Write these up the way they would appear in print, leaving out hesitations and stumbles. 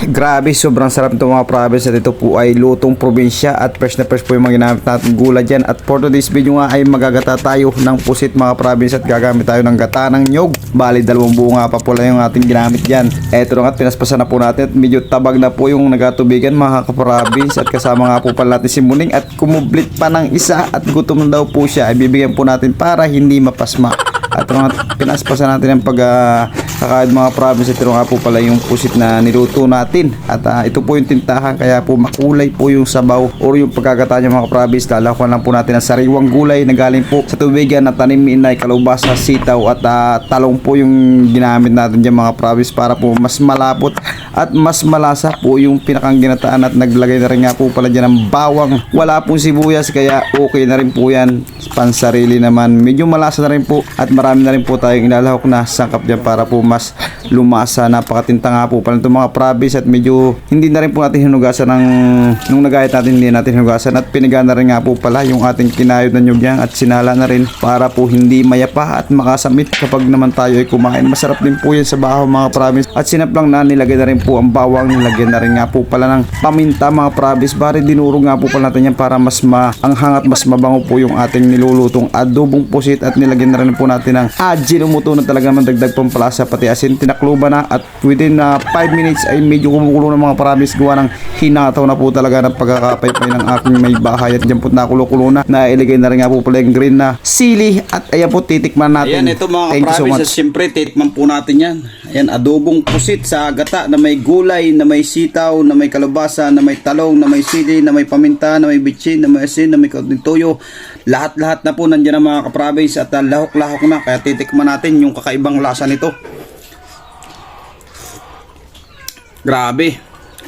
Grabe, sobrang sarap nito mga province at ito po ay lutong probinsya at fresh na fresh po yung mga ginamit natin gulay dyan. At for today's video nga ay magagata tayo ng pusit mga province at gagamit tayo ng gata ng nyog. Bali, 2 buo nga pa po lang yung ating ginamit dyan. Eto na nga, pinaspasan na po natin at medyo tabag na po yung nagatubigan mga kaprovince. At kasama nga po pala natin si Muning at kumublit pa ng isa at gutom na daw po siya. Ay bibigyan po natin para hindi mapasma. At pinaspasan natin ang pagkakain mga province. Ito nga po pala yung pusit na niluto natin. At ito po yung tintahan kaya po makulay po yung sabaw or yung pagkakata niya mga province. Lalakuan lang po natin ang sariwang gulay na galing po sa tubigan na tanim ni inay, kalubasa, sitaw at talong po yung ginamit natin dyan mga province para po mas malapot at mas malasa po yung pinakang ginataan. At naglagay na rin nga po pala dyan ng bawang. Wala pong sibuyas kaya okay na rin po yan. Pansarili naman. Medyo malasa na rin po at marami na rin po tayong ilalahok na sangkap dyan para po mas lumasa. Napakatinta nga po pala itong mga province at medyo hindi na rin po natin hinugasan nung nagayat natin, hindi natin hinugasan at pinigaan na rin nga po pala yung ating kinayod na nyug yan at sinala na rin para po hindi mayapa at makasamit kapag naman tayo ay kumain. Masarap din po yan sa bahaw mga province at sinap lang na nilagay na rin po ang bawang, nilagyan na rin nga po pala ng paminta mga province. Bari dinurog nga po pala natin yan para mas maanghang at mas mabango po yung ating nilulutong adobong pusit at nilagyan na rin po natin ng ajinomoto na talaga naman dagdag pampalasa pati asin. Tinakluban na at within 5 minutes ay medyo kumukulo ng mga province. Gawa ng hinataw na po talaga ng pagkakapaypay ng aking may bahay at dyan po nakulo-kulo na nailigay na rin nga po pala yung green na sili at ayan po titikman natin. Ayan, ito mga province, siyempre titikman po natin yan. Ayan, adobong pusit sa gata na may gulay, na may sitaw, na may kalabasa, na may talong, na may sili, na may paminta, na may bitchin, na may asin, na may kaunting toyo. Lahat-lahat na po nandiyan ang mga kaprovince at lahok-lahok na. Kaya titikman natin yung kakaibang lasa nito. Grabe.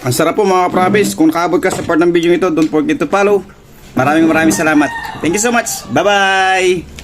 Ang sarap po mga kaprovince. Kung nakaabot ka sa part ng video ito, don't forget to follow. Maraming salamat. Thank you so much. Bye-bye!